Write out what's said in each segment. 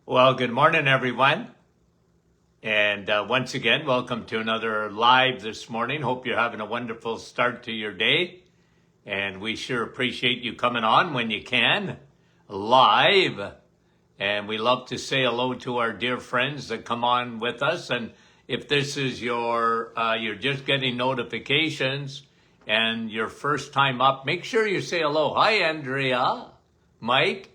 Well, good morning, everyone. And once again, welcome to another live this morning. Hope you're having a wonderful start to your day. And we sure appreciate you coming on when you can, live. And we love to say hello to our dear friends that come on with us. And if this is you're just getting notifications and your first time up, make sure you say hello. Hi, Andrea, Mike,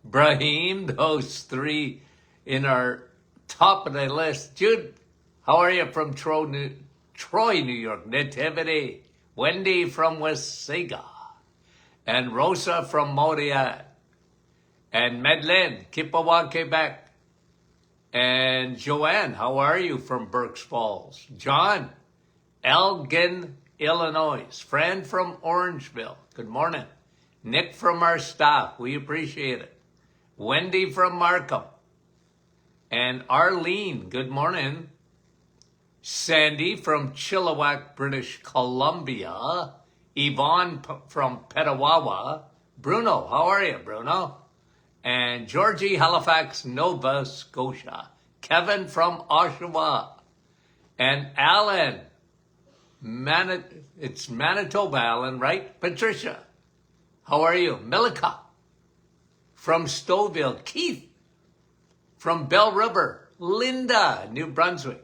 Brahim, those three in our top of the list. Jude, how are you from Troy, New York? Nativity. Wendy from Wasaga. And Rosa from Moriat. And Madeleine, Kippawa, Quebec. And Joanne, how are you from Berks Falls? John, Elgin, Illinois. Fran from Orangeville. Good morning. Nick from our staff. We appreciate it. Wendy from Markham. And Arlene, good morning. Sandy from Chilliwack, British Columbia. Yvonne from Petawawa. Bruno, how are you, Bruno? And Georgie, Halifax, Nova Scotia. Kevin from Oshawa. And Alan, it's Manitoba, Alan, right? Patricia, how are you? Milika from Stouffville. Keith from Bell River. Linda, New Brunswick.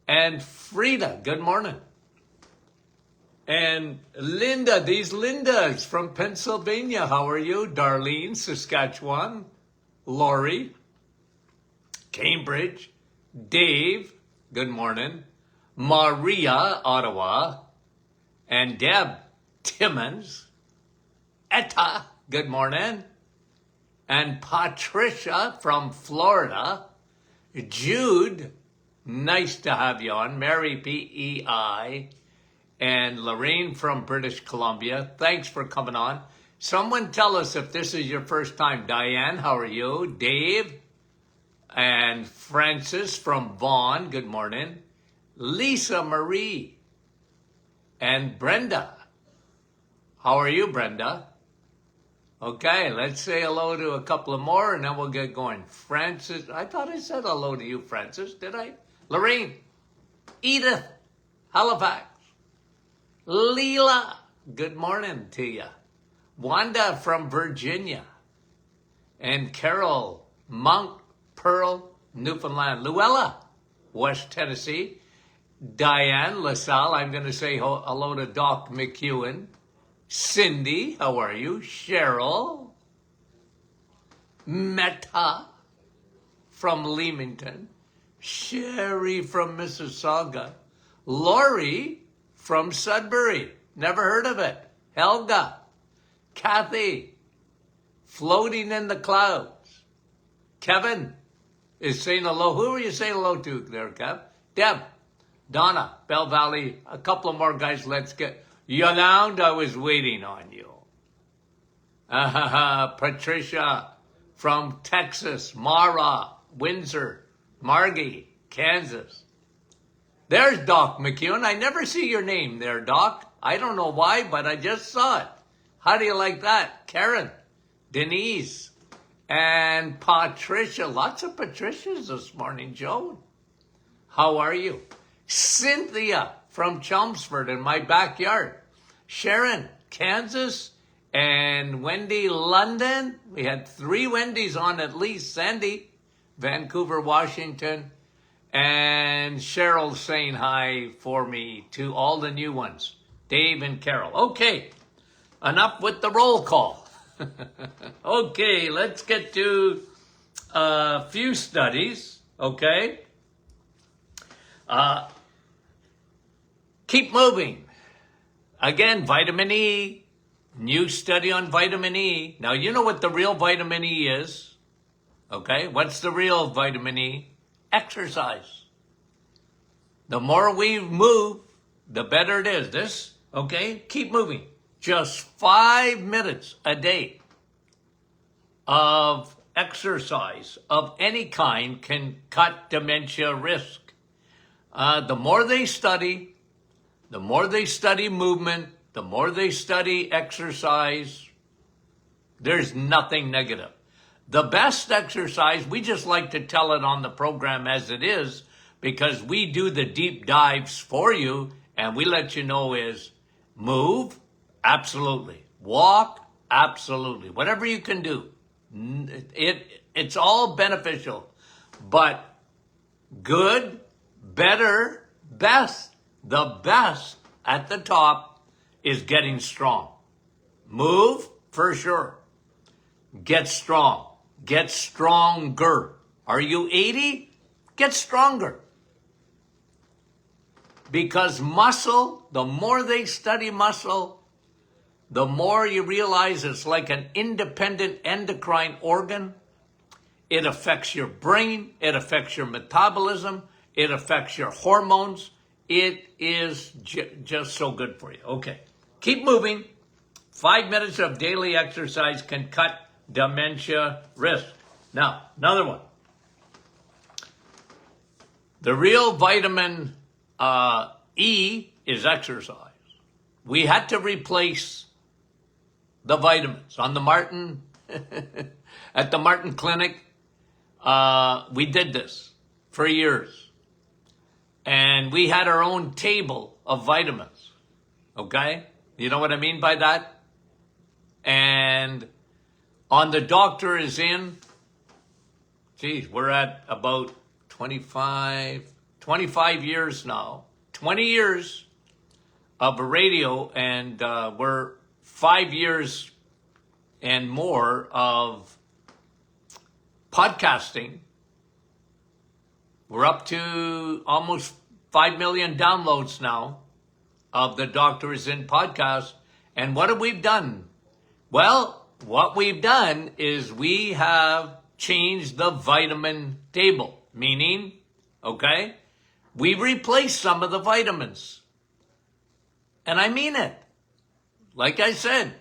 And Frida, good morning. And Linda, these Lindas from Pennsylvania, how are you? Darlene, Saskatchewan. Lori, Cambridge. Dave, good morning. Maria, Ottawa. And Deb, Timmins. Etta, good morning. And Patricia from Florida. Jude, nice to have you on. Mary P.E.I. And Lorraine from British Columbia. Thanks for coming on. Someone tell us if this is your first time. Diane, how are you? Dave and Francis from Vaughan, good morning. Lisa Marie and Brenda. How are you, Brenda? Okay, let's say hello to a couple of more and then we'll get going. Francis, I thought I said hello to you, Francis, did I? Lorraine, Edith, Halifax, Leela, good morning to you. Wanda from Virginia, and Carol, Monk, Pearl, Newfoundland. Luella, West Tennessee. Diane LaSalle, I'm going to say hello to Doc McEwen. Cindy, how are you? Cheryl. Meta from Leamington. Sherry from Mississauga. Lori from Sudbury. Never heard of it. Helga. Kathy. Floating in the clouds. Kevin is saying hello. Who are you saying hello to there, Kev? Deb. Donna. Bell Valley. A couple of more guys. Let's get... Yolanda, I was waiting on you. Patricia from Texas. Mara, Windsor, Margie, Kansas. There's Doc McEwen. I never see your name there, Doc. I don't know why, but I just saw it. How do you like that? Karen, Denise, and Patricia. Lots of Patricias this morning, Joan. How are you? Cynthia from Chelmsford in my backyard. Sharon, Kansas, and Wendy, London. We had 3 Wendy's on at least. Sandy, Vancouver, Washington. And Cheryl saying hi for me to all the new ones. Dave and Carol. Okay, enough with the roll call. Okay, let's get to a few studies, okay? Keep moving. Again, vitamin E. New study on vitamin E. Now, you know what the real vitamin E is. Okay, what's the real vitamin E? Exercise. The more we move, the better it is. This, okay, keep moving. Just 5 minutes a day of exercise of any kind can cut dementia risk. The more they study movement, the more they study exercise, there's nothing negative. The best exercise, we just like to tell it on the program as it is because we do the deep dives for you and we let you know is move, absolutely. Walk, absolutely. Whatever you can do. It's all beneficial. But good, better, best. The best at the top is getting strong. Move, for sure. Get strong. Get stronger. Are you 80? Get stronger. Because muscle, the more they study muscle, the more you realize it's like an independent endocrine organ. It affects your brain. It affects your metabolism. It affects your hormones. It is just so good for you. Okay, keep moving. 5 minutes of daily exercise can cut dementia risk. Now, another one. The real vitamin E is exercise. We had to replace the vitamins on the Martin, at the Martin Clinic. We did this for years. And we had our own table of vitamins. Okay? You know what I mean by that? And on the doctor is in, geez, we're at about 25 years now. 20 years of radio, and we're 5 years and more of podcasting. We're up to almost 5 million downloads now of the Doctor is In podcast. And what have we done? Well, what we've done is we have changed the vitamin table, meaning, okay, we replaced some of the vitamins. And I mean it. Like I said,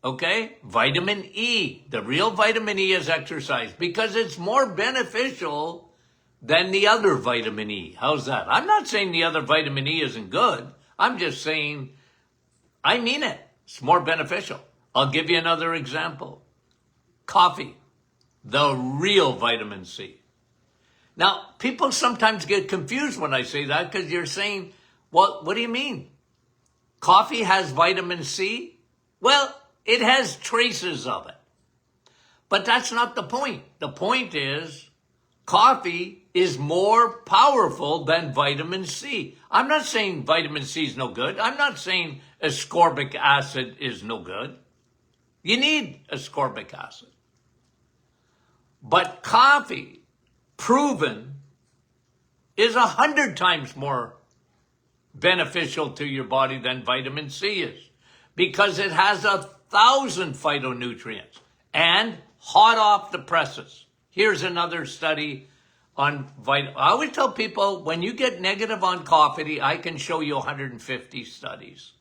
okay, vitamin E, the real vitamin E is exercise because it's more beneficial than the other vitamin E. How's that? I'm not saying the other vitamin E isn't good. I'm just saying, I mean it. It's more beneficial. I'll give you another example. Coffee, the real vitamin C. Now, people sometimes get confused when I say that because you're saying, well, what do you mean? Coffee has vitamin C? Well, it has traces of it. But that's not the point. The point is coffee is more powerful than vitamin C. I'm not saying vitamin C is no good. I'm not saying ascorbic acid is no good. You need ascorbic acid. But coffee, proven, is 100 times more beneficial to your body than vitamin C is because it has 1,000 phytonutrients and hot off the presses. Here's another study on vitamin. I always tell people when you get negative on coffee, I can show you 150 studies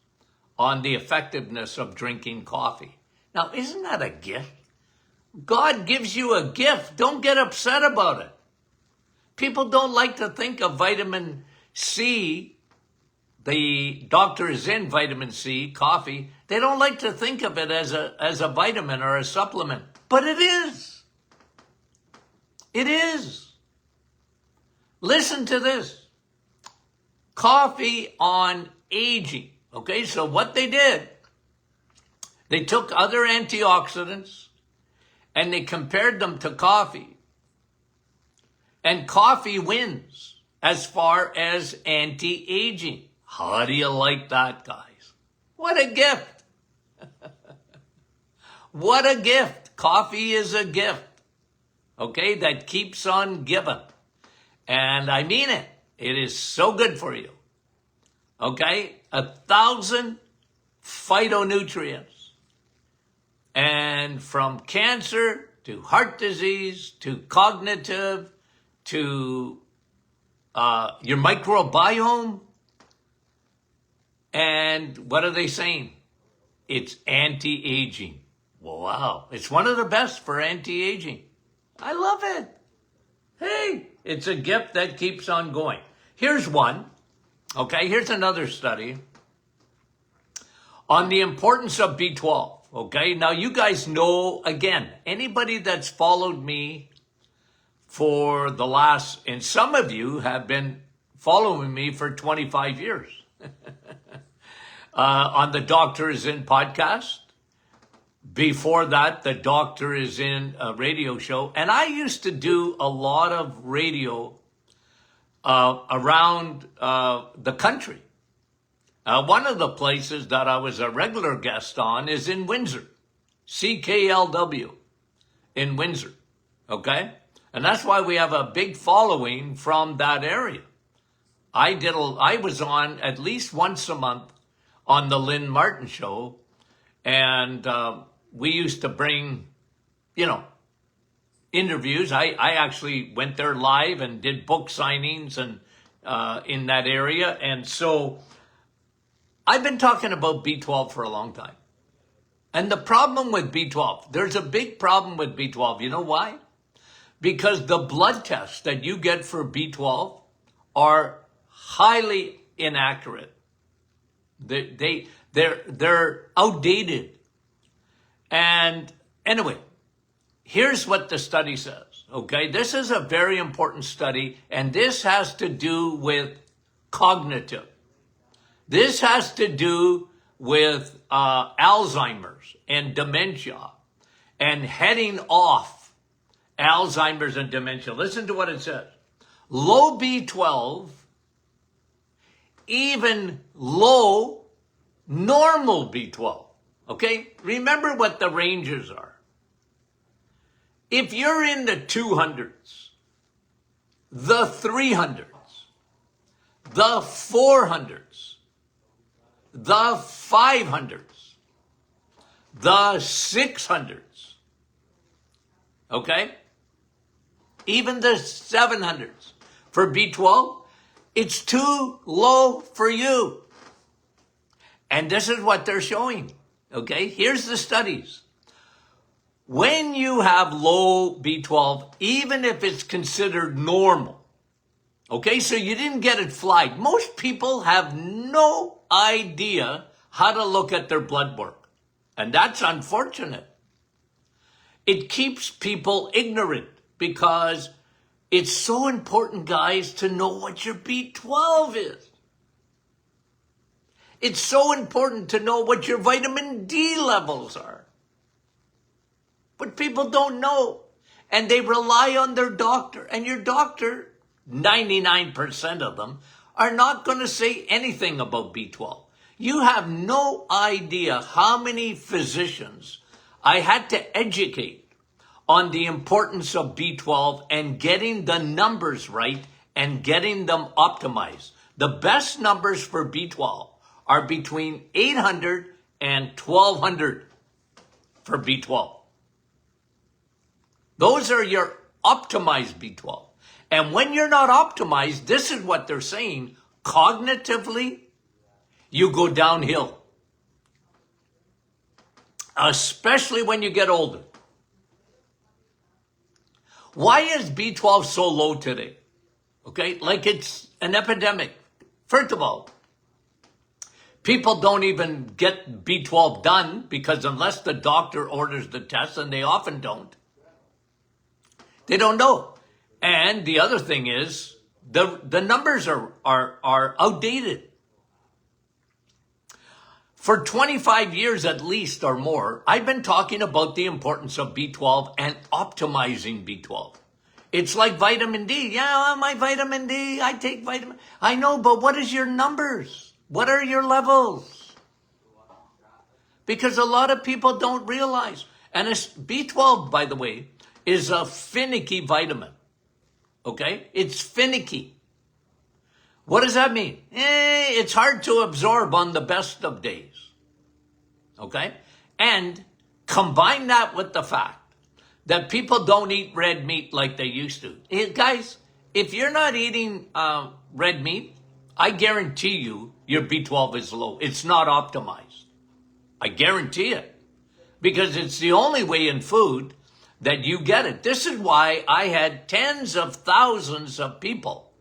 on the effectiveness of drinking coffee. Now, isn't that a gift? God gives you a gift. Don't get upset about it. People don't like to think of vitamin C. The Doctor is In vitamin C, coffee. They don't like to think of it as a vitamin or a supplement. But it is. It is. Listen to this. Coffee on aging. Okay, so what they did, they took other antioxidants and they compared them to coffee. And coffee wins as far as anti-aging. How do you like that, guys? What a gift. What a gift. Coffee is a gift. Okay, that keeps on giving. And I mean it. It is so good for you. Okay, 1,000 phytonutrients. And from cancer to heart disease to cognitive to your microbiome. And what are they saying? It's anti-aging. Wow. It's one of the best for anti-aging. I love it. Hey, it's a gift that keeps on going. Here's one. Okay, here's another study on the importance of B12. Okay, now you guys know, again, anybody that's followed me for the last, and some of you have been following me for 25 years on the Doctor is In podcast. Before that, the Doctor is In a radio show. And I used to do a lot of radio around the country. One of the places that I was a regular guest on is in Windsor, CKLW in Windsor, okay? And that's why we have a big following from that area. I was on at least once a month on the Lynn Martin show, and we used to bring, interviews. I actually went there live and did book signings and in that area. And so I've been talking about B12 for a long time. And the problem with B12, there's a big problem with B12. You know why? Because the blood tests that you get for B12 are highly inaccurate. They're outdated. And anyway, here's what the study says, okay? This is a very important study, and this has to do with cognitive. This has to do with Alzheimer's and dementia and heading off Alzheimer's and dementia. Listen to what it says. Low B12, even low normal B12. Okay? Remember what the ranges are. If you're in the 200s, the 300s, the 400s, the 500s, the 600s, okay? Even the 700s. For B12, it's too low for you. And this is what they're showing, okay? Here's the studies. When you have low B12, even if it's considered normal, okay, so you didn't get it flagged. Most people have no idea how to look at their blood work. And that's unfortunate. It keeps people ignorant because it's so important, guys, to know what your B12 is. It's so important to know what your vitamin D levels are. But people don't know. And they rely on their doctor. And your doctor, 99% of them, are not going to say anything about B12. You have no idea how many physicians I had to educate on the importance of B12 and getting the numbers right and getting them optimized. The best numbers for B12 are between 800 and 1200 for B12. Those are your optimized B12. And when you're not optimized, this is what they're saying, cognitively, you go downhill. Especially when you get older. Why is B12 so low today? Okay, like it's an epidemic. First of all, people don't even get B12 done because unless the doctor orders the test, and they often don't, they don't know. And the other thing is, the numbers are outdated. For 25 years at least or more, I've been talking about the importance of B12 and optimizing B12. It's like vitamin D. Yeah, my vitamin D, I take vitamin. I know, but what is your numbers? What are your levels? Because a lot of people don't realize. And B12, by the way, is a finicky vitamin. Okay? It's finicky. What does that mean? It's hard to absorb on the best of days. Okay? And combine that with the fact that people don't eat red meat like they used to. Guys, if you're not eating red meat, I guarantee you your B12 is low. It's not optimized. I guarantee it. Because it's the only way in food that you get it. This is why I had tens of thousands of people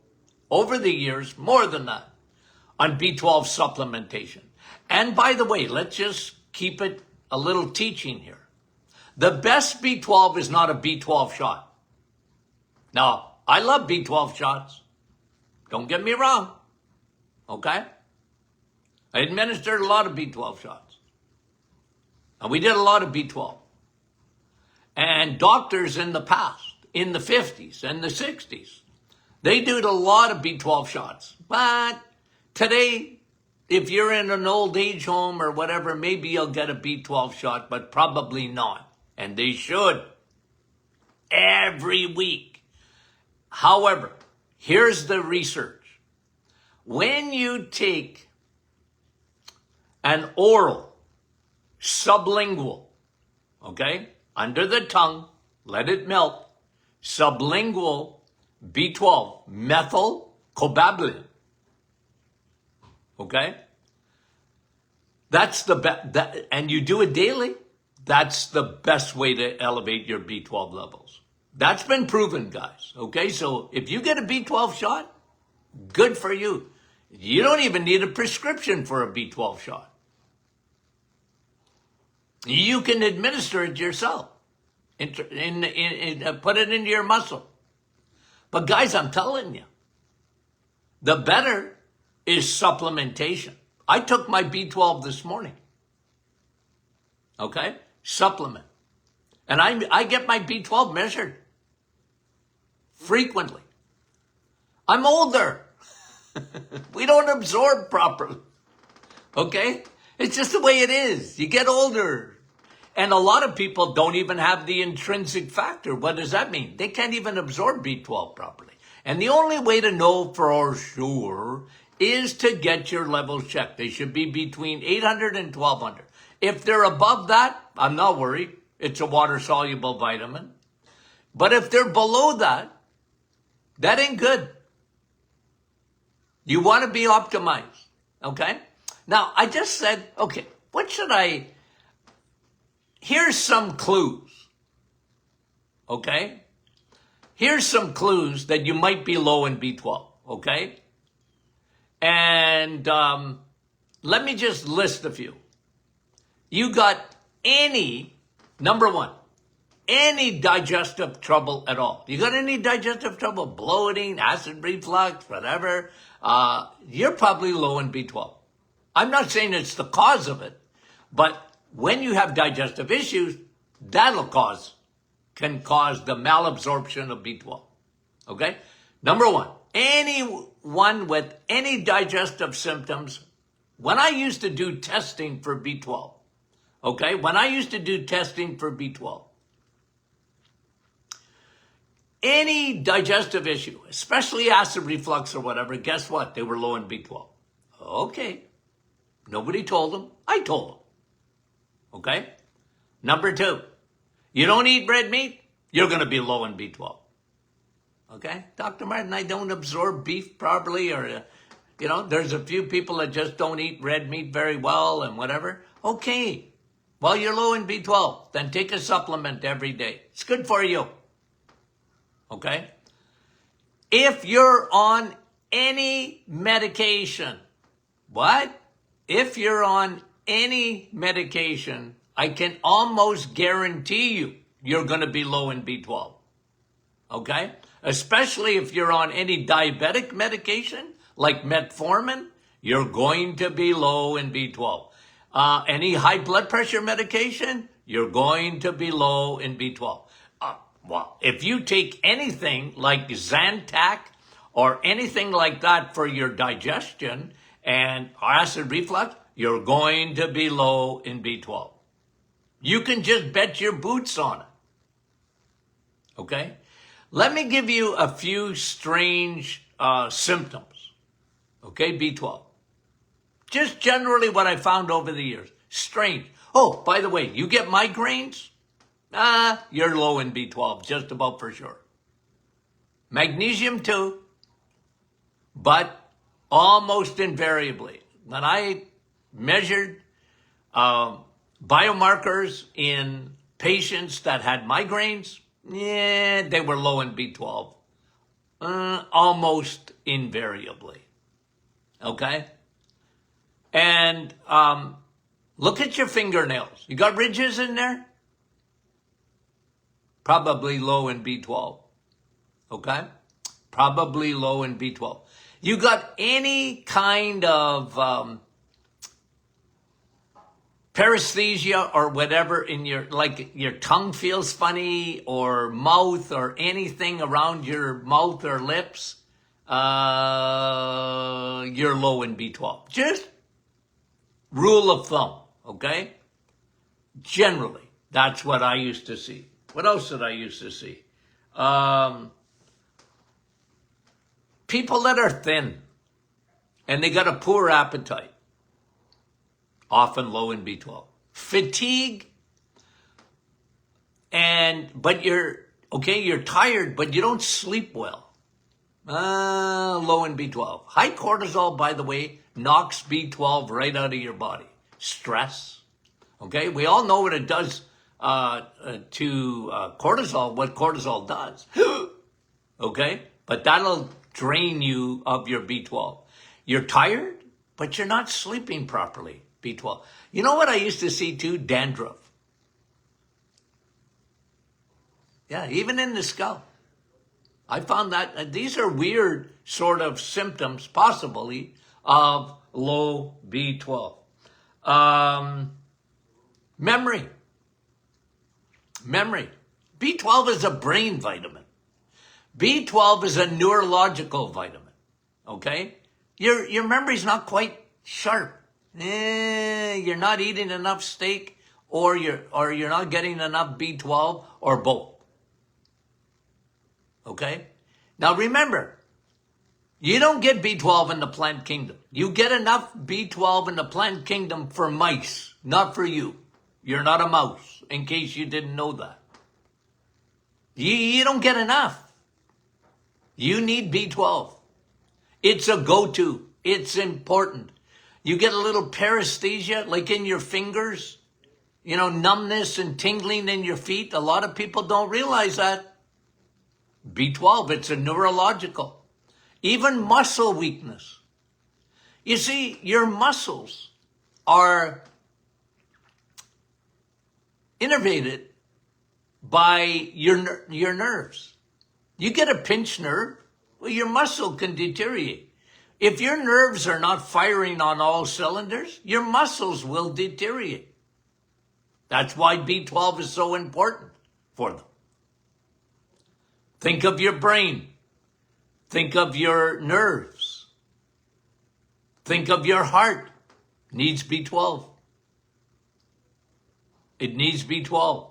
over the years, more than that, on B12 supplementation. And by the way, let's just keep it a little teaching here. The best B12 is not a B12 shot. Now, I love B12 shots. Don't get me wrong. Okay? I administered a lot of B12 shots. And we did a lot of B12. And doctors in the past, in the 50s and the 60s, they did a lot of B12 shots. But today, if you're in an old age home or whatever, maybe you'll get a B12 shot, but probably not. And they should. Every week. However, here's the research. When you take an oral, sublingual, okay, under the tongue, let it melt, sublingual B12, methylcobalamin, okay? That's the best, and you do it daily, that's the best way to elevate your B12 levels. That's been proven, guys, okay? So if you get a B12 shot, good for you. You don't even need a prescription for a B12 shot. You can administer it yourself. Put it into your muscle. But guys, I'm telling you, the better is supplementation. I took my B12 this morning. Okay? Supplement. And I get my B12 measured frequently. I'm older. We don't absorb properly. Okay? It's just the way it is. You get older. And a lot of people don't even have the intrinsic factor. What does that mean? They can't even absorb B12 properly. And the only way to know for sure is to get your levels checked. They should be between 800 and 1200. If they're above that, I'm not worried. It's a water-soluble vitamin. But if they're below that, that ain't good. You want to be optimized, okay? Now, I just said, okay, what should I... Here's some clues, okay? Here's some clues that you might be low in B12, okay? And let me just list a few. You got number one, any digestive trouble at all. You got any digestive trouble, bloating, acid reflux, whatever, you're probably low in B12. I'm not saying it's the cause of it, but when you have digestive issues, can cause the malabsorption of B12. Okay? Number one, anyone with any digestive symptoms, when I used to do testing for B12, okay? When I used to do testing for B12, any digestive issue, especially acid reflux or whatever, guess what? They were low in B12. Okay. Nobody told them. I told them. Okay? Number two, you don't eat red meat, you're going to be low in B12. Okay? Dr. Martin, I don't absorb beef properly, or, there's a few people that just don't eat red meat very well and whatever. Okay. Well, you're low in B12. Then take a supplement every day. It's good for you. Okay? If you're on any medication, what? If you're on any medication, I can almost guarantee you're going to be low in B12. Okay? Especially if you're on any diabetic medication, like metformin, you're going to be low in B12. Any high blood pressure medication, you're going to be low in B12. Well, if you take anything like Zantac or anything like that for your digestion and acid reflux, you're going to be low in B12. You can just bet your boots on it. Okay? Let me give you a few strange symptoms. Okay, B12. Just generally what I found over the years. Strange. Oh, by the way, you get migraines? You're low in B12, just about for sure. Magnesium too, but almost invariably. When I measured biomarkers in patients that had migraines, they were low in B12. Almost invariably. Okay? And Look at your fingernails. You got ridges in there? Probably low in B12. Okay? Probably low in B12. You got any kind of paresthesia or whatever in your, like your tongue feels funny or mouth or anything around your mouth or lips, you're low in B12. Just rule of thumb, okay? Generally, that's what I used to see. What else did I used to see? People that are thin and they got a poor appetite, often low in B12. Fatigue, but you're tired, but you don't sleep well. Low in B12. High cortisol, by the way, knocks B12 right out of your body. Stress. Okay, we all know what it does to cortisol, what cortisol does. Okay, but that'll drain you of your B12. You're tired, but you're not sleeping properly. B12. You know what I used to see too? Dandruff. Yeah, even in the scalp. I found that these are weird sort of symptoms, possibly, of low B12. Memory. B12 is a brain vitamin. B12 is a neurological vitamin. Okay? Your memory's not quite sharp. You're not eating enough steak, or you're not getting enough B12, or both. Okay? Now remember, you don't get B12 in the plant kingdom. You get enough B12 in the plant kingdom for mice, not for you. You're not a mouse, in case you didn't know that. You don't get enough. You need B12. It's a go-to. It's important. You get a little paresthesia, like in your fingers, numbness and tingling in your feet. A lot of people don't realize that. B12, it's a neurological. Even muscle weakness. You see, your muscles are innervated by your nerves. You get a pinched nerve, well, your muscle can deteriorate. If your nerves are not firing on all cylinders, your muscles will deteriorate. That's why B12 is so important for them. Think of your brain. Think of your nerves. Think of your heart. Needs B12. It needs B12.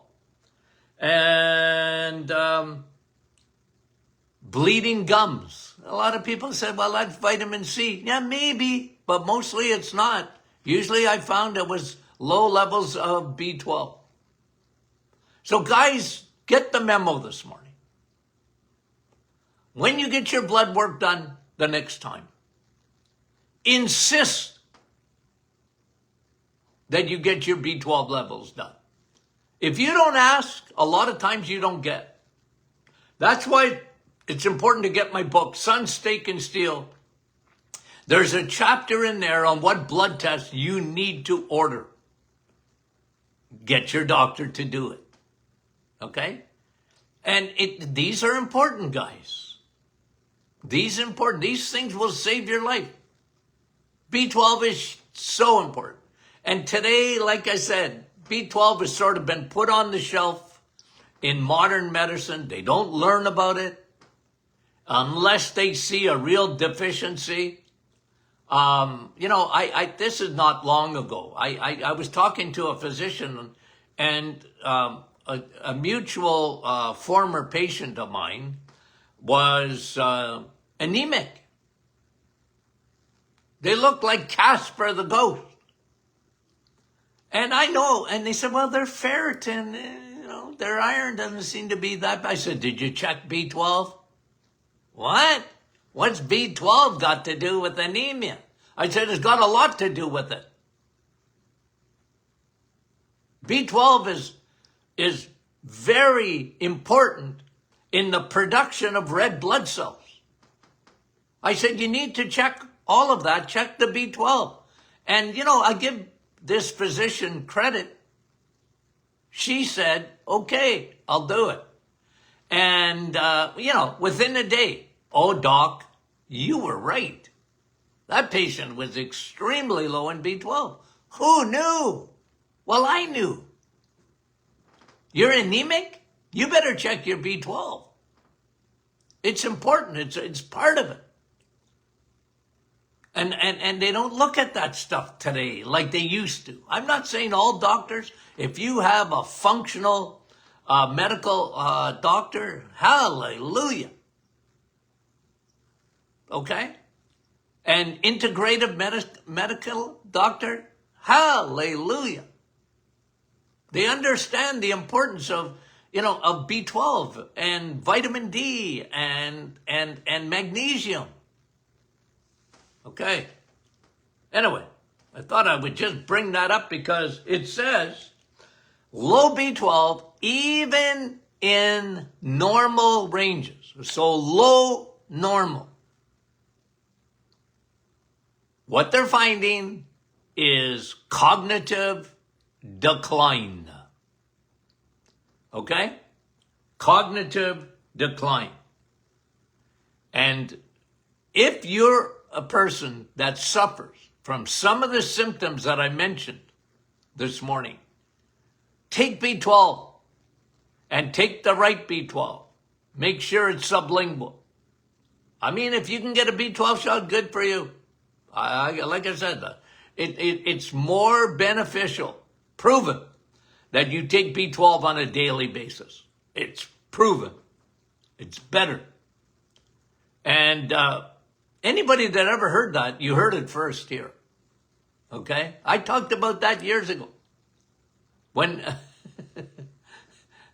And bleeding gums. A lot of people said, well, that's vitamin C. Yeah, maybe, but mostly it's not. Usually I found it was low levels of B12. So guys, get the memo this morning. When you get your blood work done the next time, insist that you get your B12 levels done. If you don't ask, a lot of times you don't get. That's why it's important to get my book, Sun, Steak, and Steel. There's a chapter in there on what blood tests you need to order. Get your doctor to do it. Okay? And these are important, guys. These things will save your life. B12 is so important. And today, like I said, B12 has sort of been put on the shelf in modern medicine. They don't learn about it unless they see a real deficiency. This is not long ago. I was talking to a physician, and a mutual former patient of mine was anemic. They looked like Casper the ghost. And I know, and they said, well, their ferritin, their iron doesn't seem to be that bad. I said, did you check B12? What? What's B12 got to do with anemia? I said, it's got a lot to do with it. B12 is very important in the production of red blood cells. I said, you need to check all of that. Check the B12. And, I give this physician credit. She said, okay, I'll do it. And, within a day, oh, doc, you were right. That patient was extremely low in B12. Who knew? Well, I knew. You're anemic? You better check your B12. It's important. It's part of it. And they don't look at that stuff today like they used to. I'm not saying all doctors. If you have a functional medical doctor, hallelujah. Okay? An integrative medical doctor, hallelujah. They understand the importance of B12 and vitamin D and magnesium. Okay. Anyway, I thought I would just bring that up because it says low B12 even in normal ranges. So low, normal. What they're finding is cognitive decline. Okay? Cognitive decline. And if you're a person that suffers from some of the symptoms that I mentioned this morning, take B12 and take the right B12. Make sure it's sublingual. I mean, if you can get a B12 shot, good for you. Like I said, it's more beneficial, proven, that you take B12 on a daily basis. It's proven. It's better. And anybody that ever heard that, you heard it first here. Okay? I talked about that years ago. When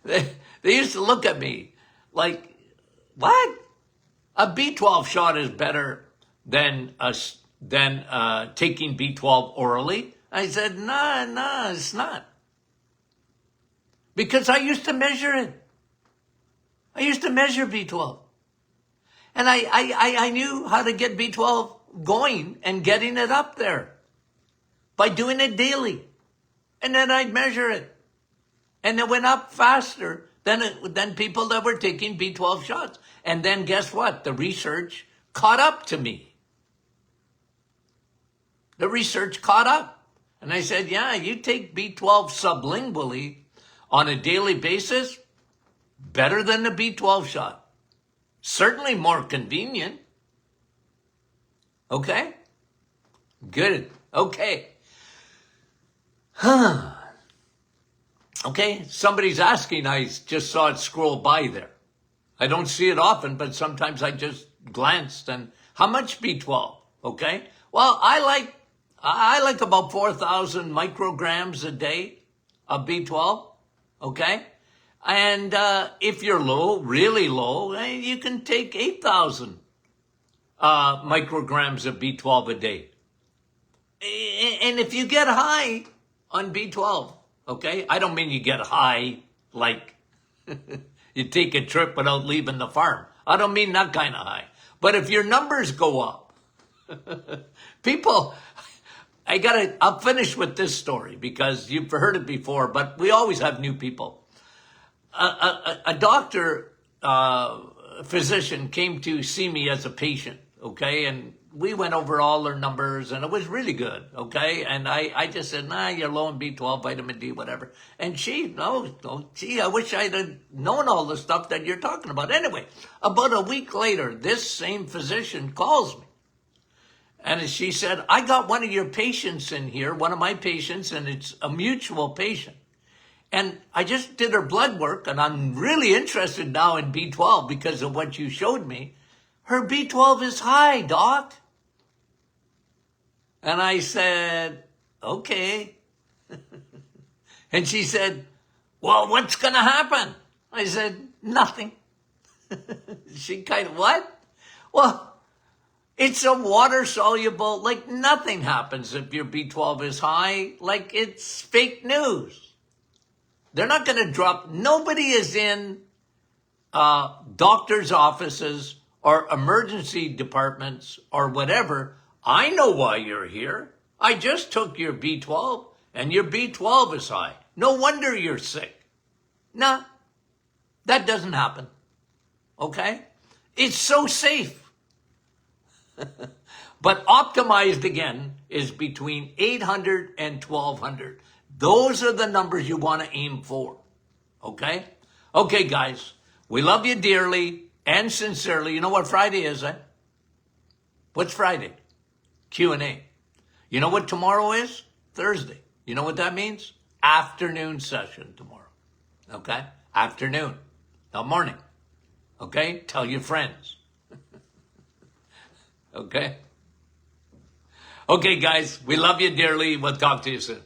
they used to look at me like, what? A B12 shot is better than taking B12 orally? I said, no, it's not. Because I used to measure it. I used to measure B12. And I knew how to get B12 going and getting it up there by doing it daily. And then I'd measure it. And it went up faster than people that were taking B12 shots. And then guess what? The research caught up to me. The research caught up. And I said, yeah, you take B12 sublingually on a daily basis, better than the B12 shot. Certainly more convenient. Okay? Good. Okay. Okay, somebody's asking, I just saw it scroll by there. I don't see it often, but sometimes I just glanced and how much B12? Okay? Well, I like about 4,000 micrograms a day of B12. Okay? And if you're low, really low, you can take 8,000 micrograms of B12 a day. And if you get high on B12, okay? I don't mean you get high like you take a trip without leaving the farm. I don't mean that kind of high. But if your numbers go up, people, I'll finish with this story because you've heard it before, but we always have new people. A doctor, physician came to see me as a patient, okay? And we went over all their numbers and it was really good, okay? And I just said, you're low in B12, vitamin D, whatever. And I wish I'd have known all the stuff that you're talking about. Anyway, about a week later, this same physician calls me. And she said, I got one of your patients in here, one of my patients, and it's a mutual patient. And I just did her blood work, and I'm really interested now in B12 because of what you showed me. Her B12 is high, doc. And I said, okay. And she said, well, what's going to happen? I said, nothing. She kind of, what? Well, it's a water-soluble, like nothing happens if your B12 is high, like it's fake news. They're not going to drop, nobody is in doctor's offices or emergency departments or whatever. I know why you're here. I just took your B12 and your B12 is high. No wonder you're sick. Nah, that doesn't happen. Okay? It's so safe. But optimized, again, is between 800 and 1200. Those are the numbers you want to aim for. Okay? Okay, guys. We love you dearly and sincerely. You know what Friday is, eh? What's Friday? Q&A. You know what tomorrow is? Thursday. You know what that means? Afternoon session tomorrow. Okay? Afternoon. Not morning. Okay? Tell your friends. Okay? Okay, guys. We love you dearly. We'll talk to you soon.